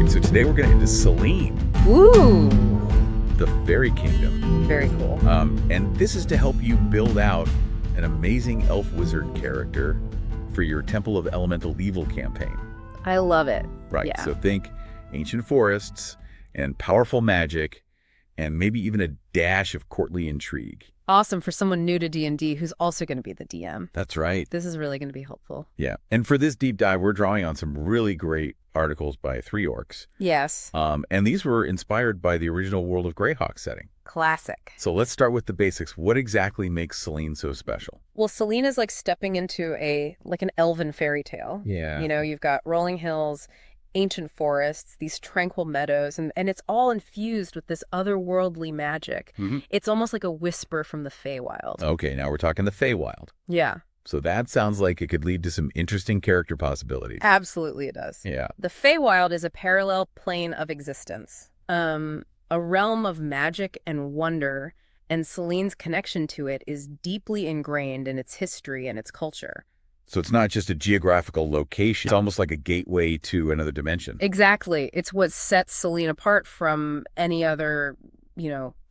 right, so today we're going to into Celene, Ooh, the Faerie Kingdom. very cool. And this is to help you build out an amazing elf wizard character for your Temple of Elemental Evil campaign. I love it. Right, Yeah. so think ancient forests and powerful magic and maybe even a dash of courtly intrigue. Awesome for someone new to D&D who's also going to be the DM. That's right. This is really going to be helpful. Yeah, and for this deep dive, we're drawing on some really great articles by 3 Orcs. Yes. And these were inspired by the original World of Greyhawk setting. Classic. So let's start with the basics. What exactly makes Celene so special? Well, Celene is like stepping into an elven fairy tale. Yeah. You know, you've got rolling hills, ancient forests, these tranquil meadows, and it's all infused with this otherworldly magic. Mhm. It's almost like a whisper from the Feywild. Okay, now we're talking the Feywild. Yeah, So that sounds like it could lead to some interesting character possibilities. absolutely it does. Yeah. The Feywild is a parallel plane of existence, a realm of magic and wonder, and Celene's connection to it is deeply ingrained in its history and its culture. So it's not just a geographical location. It's almost like a gateway to another dimension. Exactly. It's what sets Celene apart from any other,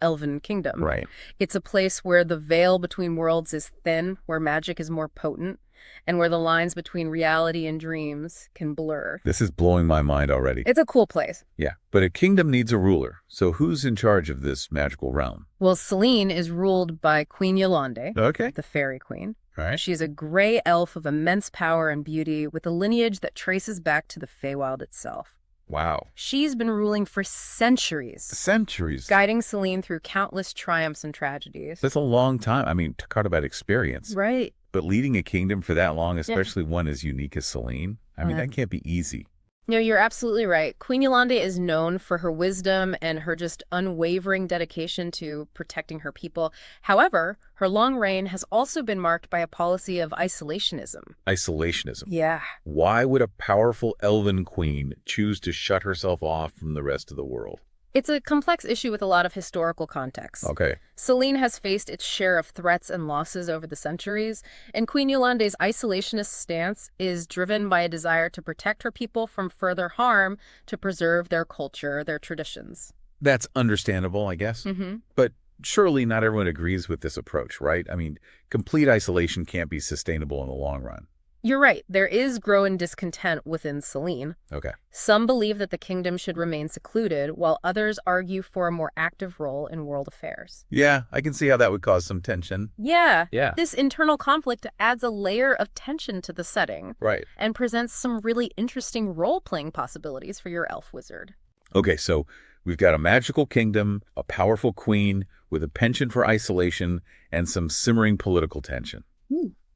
elven kingdom. Right. It's a place where the veil between worlds is thin, where magic is more potent, and where the lines between reality and dreams can blur. This is blowing my mind already. It's a cool place. Yeah. But a kingdom needs a ruler. So who's in charge of this magical realm? Well, Celene is ruled by Queen Yolande, Okay. the fairy queen. All right. She is a gray elf of immense power and beauty with a lineage that traces back to the Feywild itself. Wow. She's been ruling for centuries, Centuries. guiding Celene through countless triumphs and tragedies. That's a long time. I mean, talk about experience. Right. But leading a kingdom for that long, especially one as unique as Celene, I mean, Yeah. that can't be easy. No, you're absolutely right. Queen Yolande is known for her wisdom and her just unwavering dedication to protecting her people. However, her long reign has also been marked by a policy of isolationism. Isolationism. Yeah. Why would a powerful elven queen choose to shut herself off from the rest of the world? It's a complex issue with a lot of historical context. Okay. Celene has faced its share of threats and losses over the centuries, and Queen Yolande's isolationist stance is driven by a desire to protect her people from further harm to preserve their culture, their traditions. That's understandable, I guess. Mm-hmm. But surely not everyone agrees with this approach, right? I mean, complete isolation can't be sustainable in the long run. You're right. There is growing discontent within Celene. Okay. Some believe that the kingdom should remain secluded, while others argue for a more active role in world affairs. Yeah, I can see how that would cause some tension. Yeah. Yeah. This internal conflict adds a layer of tension to the setting Right. and presents some really interesting role-playing possibilities for your elf wizard. Okay, so we've got a magical kingdom, a powerful queen with a penchant for isolation, and some simmering political tension.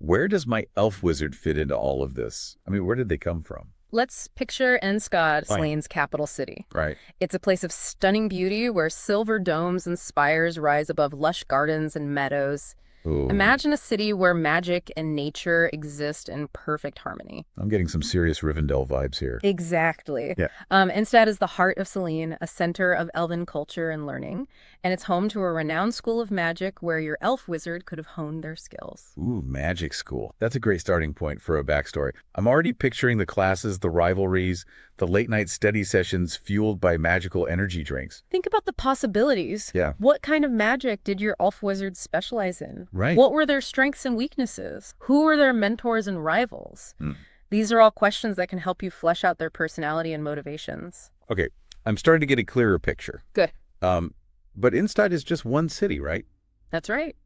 Where does my elf wizard fit into all of this? I mean, where did they come from? Let's picture Enstad, Fine. Celene's capital city. Right. It's a place of stunning beauty where silver domes and spires rise above lush gardens and meadows. Ooh. Imagine a city where magic and nature exist in perfect harmony. I'm getting some serious Rivendell vibes here. Exactly. Yeah. Enstad is the heart of Celene, a center of elven culture and learning, and it's home to a renowned school of magic where your elf wizard could have honed their skills. Ooh, magic school. That's a great starting point for a backstory. I'm already picturing the classes, the rivalries, the late-night study sessions fueled by magical energy drinks. Think about the possibilities. Yeah. What kind of magic did your elf wizard specialize in? Right. What were their strengths and weaknesses? Who were their mentors and rivals? Hmm. These are all questions that can help you flesh out their personality and motivations. Okay, I'm starting to get a clearer picture. Good. But Enstad is just one city, right? That's right.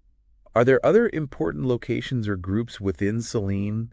Are there other important locations or groups within Celene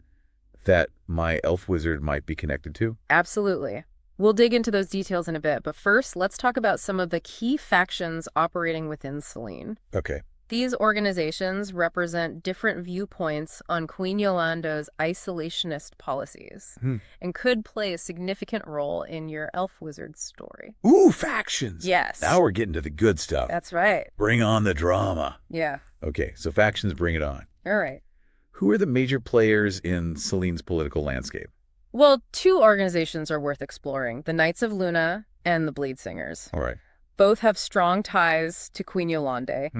that my elf wizard might be connected to? Absolutely. We'll dig into those details in a bit, but first, let's talk about some of the key factions operating within Celene. Okay. These organizations represent different viewpoints on Queen Yolande's isolationist policies and could play a significant role in your elf wizard story. Ooh, factions! Yes. Now we're getting to the good stuff. That's right. Bring on the drama. Yeah. Okay, so factions, bring it on. All right. Who are the major players in Celene's political landscape? Well, 2 organizations are worth exploring, the Knights of Luna and the Bleed Singers. All right. Both have strong ties to Queen Yolande,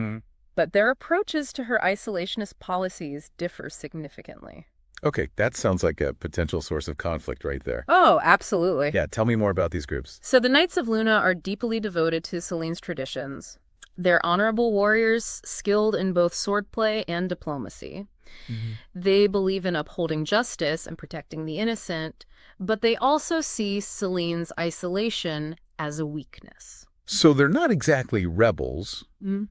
but their approaches to her isolationist policies differ significantly. Okay, that sounds like a potential source of conflict right there. Oh, absolutely. Yeah, tell me more about these groups. So the Knights of Luna are deeply devoted to Celene's traditions. They're honorable warriors, skilled in both swordplay and diplomacy. They believe in upholding justice and protecting the innocent, but they also see Celene's isolation as a weakness. So they're not exactly rebels,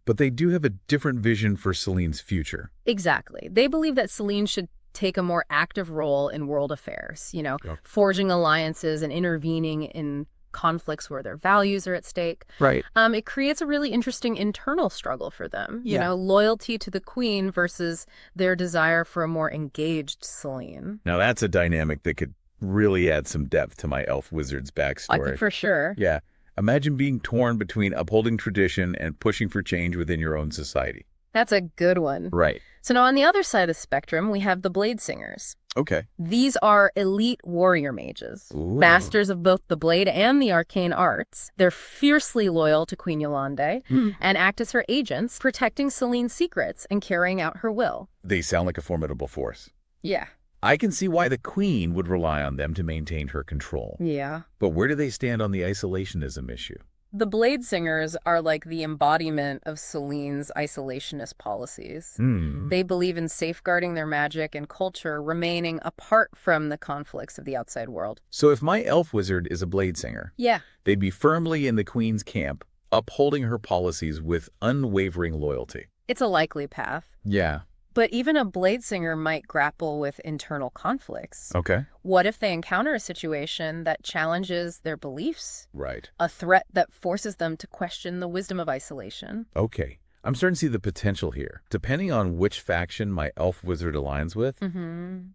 but they do have a different vision for Celene's future. Exactly. They believe that Celene should take a more active role in world affairs, Yep. forging alliances and intervening in conflicts where their values are at stake. Right. It creates a really interesting internal struggle for them, Yeah. loyalty to the queen versus their desire for a more engaged Celene. Now that's a dynamic that could really add some depth to my elf wizard's backstory. For sure. Yeah. Imagine being torn between upholding tradition and pushing for change within your own society. That's a good one. Right. So now on the other side of the spectrum, we have the Blade Singers. Okay. These are elite warrior mages, Ooh. masters of both the blade and the arcane arts. They're fiercely loyal to Queen Yolande and act as her agents, protecting Celene's secrets and carrying out her will. They sound like a formidable force. Yeah. I can see why the queen would rely on them to maintain her control. Yeah. But where do they stand on the isolationism issue? The Blade Singers are like the embodiment of Celene's isolationist policies. They believe in safeguarding their magic and culture, remaining apart from the conflicts of the outside world. So if my elf wizard is a blade singer, Yeah. they'd be firmly in the queen's camp, upholding her policies with unwavering loyalty. It's a likely path. Yeah. But even a blade singer might grapple with internal conflicts. Okay. What if they encounter a situation that challenges their beliefs? Right. A threat that forces them to question the wisdom of isolation? Okay. I'm starting to see the potential here. Depending on which faction my elf wizard aligns with,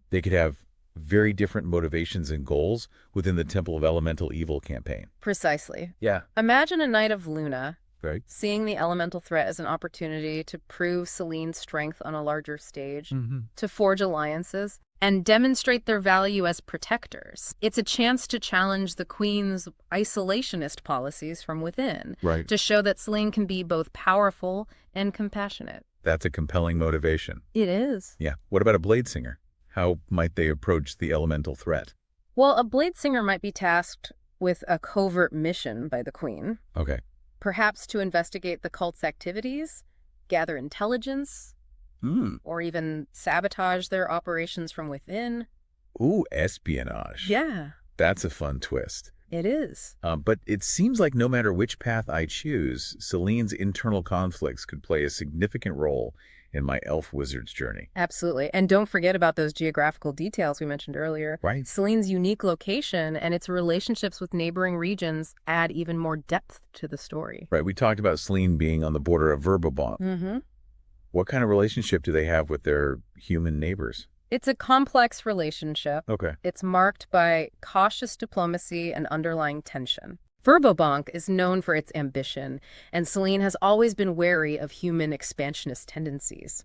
they could have very different motivations and goals within the Temple of Elemental Evil campaign. Precisely. Yeah. Imagine a Knight of Luna Right. seeing the elemental threat as an opportunity to prove Celene's strength on a larger stage, to forge alliances, and demonstrate their value as protectors. It's a chance to challenge the Queen's isolationist policies from within, Right. to show that Celene can be both powerful and compassionate. That's a compelling motivation. It is. Yeah. What about a blade singer? How might they approach the elemental threat? Well, a blade singer might be tasked with a covert mission by the Queen, Okay. perhaps to investigate the cult's activities, gather intelligence, or even sabotage their operations from within. Ooh, espionage. Yeah, That's a fun twist. it is. But it seems like no matter which path I choose, Celene's internal conflicts could play a significant role in my elf wizard's journey. Absolutely. And don't forget about those geographical details we mentioned earlier. Right. Celene's unique location and its relationships with neighboring regions add even more depth to the story. Right. We talked about Celene being on the border of Verbobonk. What kind of relationship do they have with their human neighbors? It's a complex relationship. Okay. It's marked by cautious diplomacy and underlying tension. Verbobonk is known for its ambition, and Celene has always been wary of human expansionist tendencies.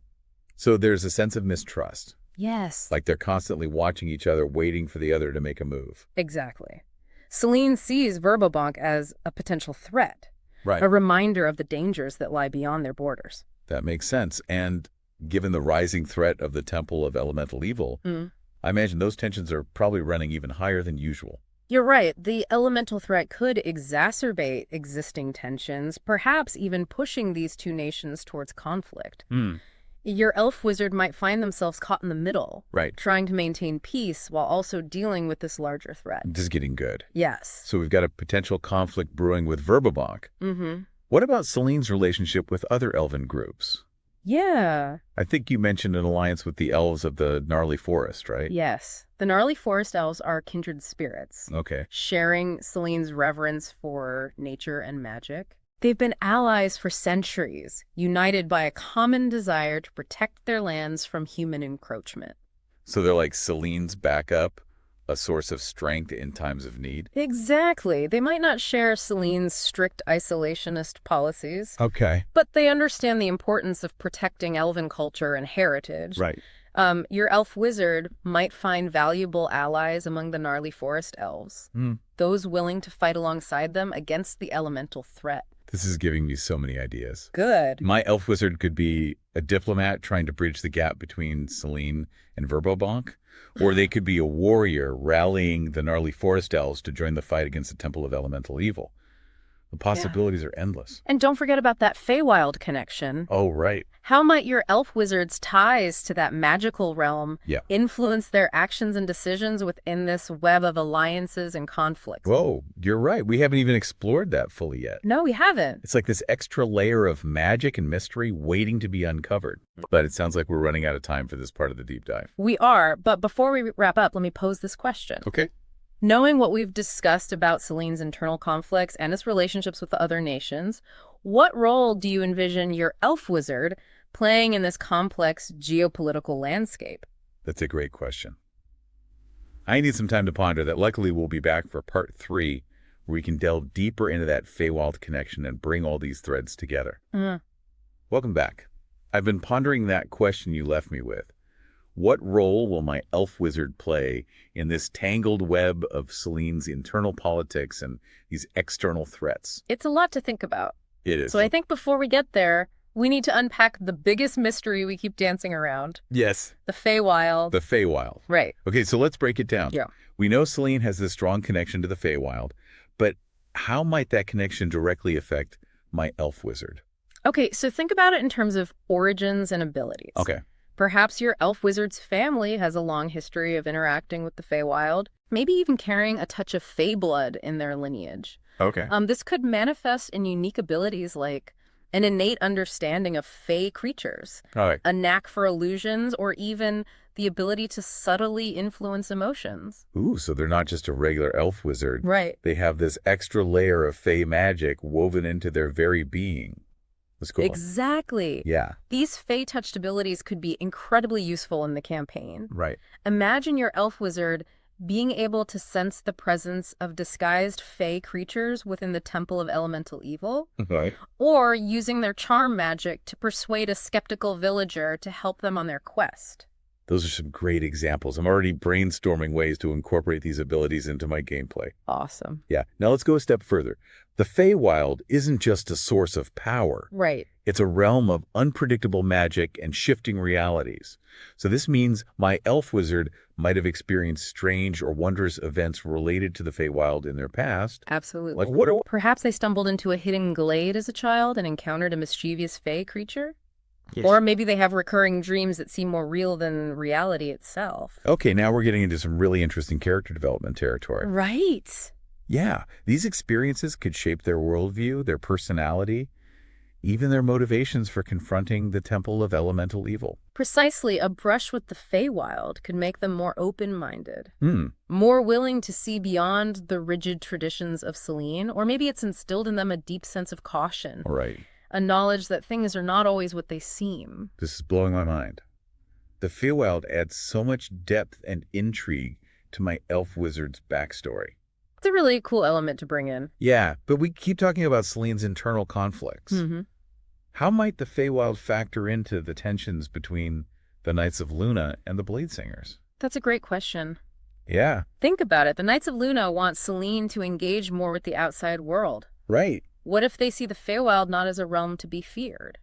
So there's a sense of mistrust. Yes. Like they're constantly watching each other, waiting for the other to make a move. Exactly. Celene sees Verbobonk as a potential threat, Right. a reminder of the dangers that lie beyond their borders. That makes sense. And given the rising threat of the Temple of Elemental Evil, I imagine those tensions are probably running even higher than usual. You're right. The elemental threat could exacerbate existing tensions, perhaps even pushing these two nations towards conflict. Your elf wizard might find themselves caught in the middle, Right. trying to maintain peace while also dealing with this larger threat. This is getting good. Yes. So we've got a potential conflict brewing with Verbobonk. What about Celene's relationship with other elven groups? Yeah. I think you mentioned an alliance with the elves of the Gnarly Forest, right? Yes. The Gnarly Forest Elves are kindred spirits, Okay. sharing Celene's reverence for nature and magic. They've been allies for centuries, united by a common desire to protect their lands from human encroachment. So they're like Celene's backup, a source of strength in times of need? Exactly. They might not share Celene's strict isolationist policies, Okay. but they understand the importance of protecting elven culture and heritage. Right. Your elf wizard might find valuable allies among the Gnarly Forest Elves, those willing to fight alongside them against the elemental threat. This is giving me so many ideas. Good. My elf wizard could be a diplomat trying to bridge the gap between Celene and Verbobonk, or they could be a warrior rallying the gnarly forest elves to join the fight against the Temple of Elemental Evil. The possibilities are endless. And don't forget about that Feywild connection. Oh, right. How might your elf wizard's ties to that magical realm influence their actions and decisions within this web of alliances and conflicts? Whoa, you're right. We haven't even explored that fully yet. No, we haven't. It's like this extra layer of magic and mystery waiting to be uncovered. But it sounds like we're running out of time for this part of the deep dive. We are, but before we wrap up, let me pose this question. Okay. Knowing what we've discussed about Celene's internal conflicts and its relationships with the other nations, what role do you envision your elf wizard playing in this complex geopolitical landscape? That's a great question. I need some time to ponder that. Luckily, we'll be back for part 3, where we can delve deeper into that Feywild connection and bring all these threads together. Welcome back. I've been pondering that question you left me with. What role will my elf wizard play in this tangled web of Celene's internal politics and these external threats? It's a lot to think about. It is. So I think before we get there, we need to unpack the biggest mystery we keep dancing around. Yes. The Feywild. The Feywild. Right. Okay, so let's break it down. Yeah. We know Celene has this strong connection to the Feywild, but how might that connection directly affect my elf wizard? Okay, so think about it in terms of origins and abilities. Okay. Perhaps your elf wizard's family has a long history of interacting with the Feywild, maybe even carrying a touch of Fey blood in their lineage. Okay. This could manifest in unique abilities like an innate understanding of Fey creatures, All right. a knack for illusions, or even the ability to subtly influence emotions. Ooh, so they're not just a regular elf wizard. Right. They have this extra layer of Fey magic woven into their very being. That's cool. Exactly. Yeah. These Fey-touched abilities could be incredibly useful in the campaign. Right. Imagine your elf wizard being able to sense the presence of disguised Fey creatures within the Temple of Elemental Evil, Right. or using their charm magic to persuade a skeptical villager to help them on their quest. Those are some great examples. I'm already brainstorming ways to incorporate these abilities into my gameplay. Awesome. Yeah. Now let's go a step further. The Feywild isn't just a source of power. Right. It's a realm of unpredictable magic and shifting realities. So this means my elf wizard might have experienced strange or wondrous events related to the Feywild in their past. Absolutely. Like what? Perhaps they stumbled into a hidden glade as a child and encountered a mischievous Fey creature? Yes. Or maybe they have recurring dreams that seem more real than reality itself. Okay, now we're getting into some really interesting character development territory. Right. Yeah, these experiences could shape their worldview, their personality, even their motivations for confronting the Temple of Elemental Evil. Precisely, a brush with the Feywild could make them more open-minded, Hmm. more willing to see beyond the rigid traditions of Celene, or maybe it's instilled in them a deep sense of caution, All right. a knowledge that things are not always what they seem. This is blowing my mind. The Feywild adds so much depth and intrigue to my elf wizard's backstory. It's a really cool element to bring in. Yeah, but we keep talking about Celene's internal conflicts. How might the Feywild factor into the tensions between the Knights of Luna and the Bladesingers? That's a great question. Yeah. Think about it. The Knights of Luna want Celene to engage more with the outside world. Right. What if they see the Feywild not as a realm to be feared?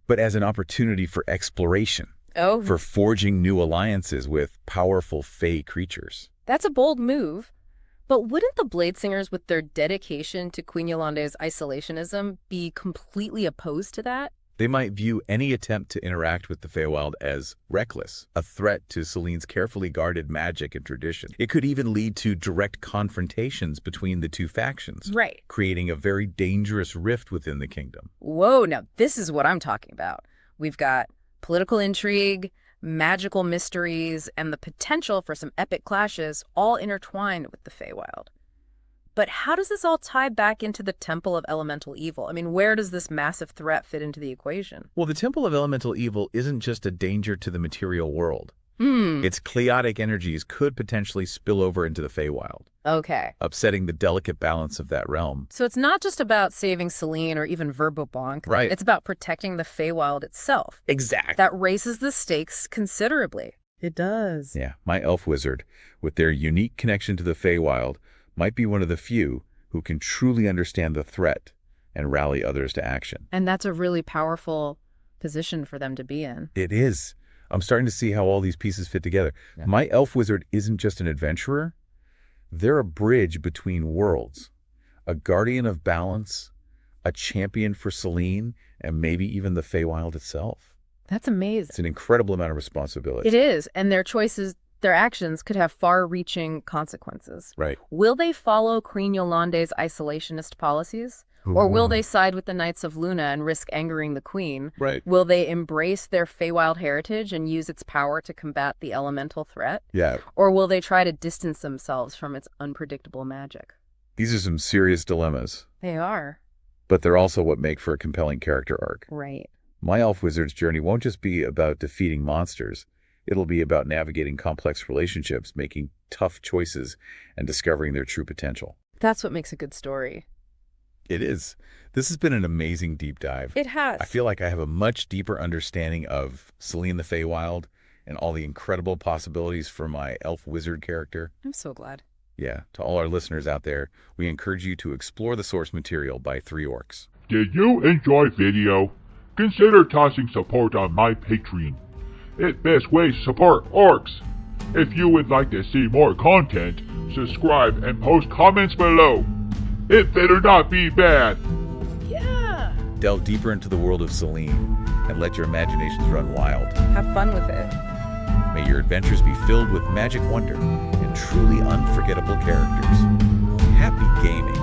But as an opportunity for exploration, Oh, for forging new alliances with powerful Fey creatures. that's a bold move. But wouldn't the Bladesingers, with their dedication to Queen Yolande's isolationism, be completely opposed to that? They might view any attempt to interact with the Feywild as reckless, a threat to Celene's carefully guarded magic and tradition. It could even lead to direct confrontations between the two factions, Right. creating a very dangerous rift within the kingdom. Whoa, now this is what I'm talking about. We've got political intrigue, magical mysteries, and the potential for some epic clashes all intertwined with the Feywild. But how does this all tie back into the Temple of Elemental Evil? I mean, where does this massive threat fit into the equation? Well, the Temple of Elemental Evil isn't just a danger to the material world. Its chaotic energies could potentially spill over into the Feywild, Okay. upsetting the delicate balance of that realm. So it's not just about saving Celene or even Verbobonk. Right. It's about protecting the Feywild itself. Exactly. That raises the stakes considerably. It does. Yeah, my elf wizard, with their unique connection to the Feywild, might be one of the few who can truly understand the threat, and rally others to action. And that's a really powerful position for them to be in. It is. I'm starting to see how all these pieces fit together. Yeah. My elf wizard isn't just an adventurer. They're a bridge between worlds, a guardian of balance, a champion for Celene, and maybe even the Feywild itself. That's amazing. It's an incredible amount of responsibility. It is, and their choices, their actions could have far-reaching consequences. Right. Will they follow Queen Yolande's isolationist policies? Or will they side with the Knights of Luna and risk angering the Queen? Right. Will they embrace their Feywild heritage and use its power to combat the elemental threat? Yeah. Or will they try to distance themselves from its unpredictable magic? These are some serious dilemmas. They are. But they're also what make for a compelling character arc. Right. My elf wizard's journey won't just be about defeating monsters. It'll be about navigating complex relationships, making tough choices, and discovering their true potential. That's what makes a good story. It is. This has been an amazing deep dive. It has. I feel like I have a much deeper understanding of Celene the Feywild and all the incredible possibilities for my elf wizard character. I'm so glad. Yeah, to all our listeners out there, we encourage you to explore the source material by Three Orcs. Did you enjoy video? Consider tossing support on my Patreon. It best way to support orcs. If you would like to see more content, subscribe and post comments below. It better not be bad. Yeah. Delve deeper into the world of Celene and let your imaginations run wild. Have fun with it. May your adventures be filled with magic wonder and truly unforgettable characters. Happy gaming.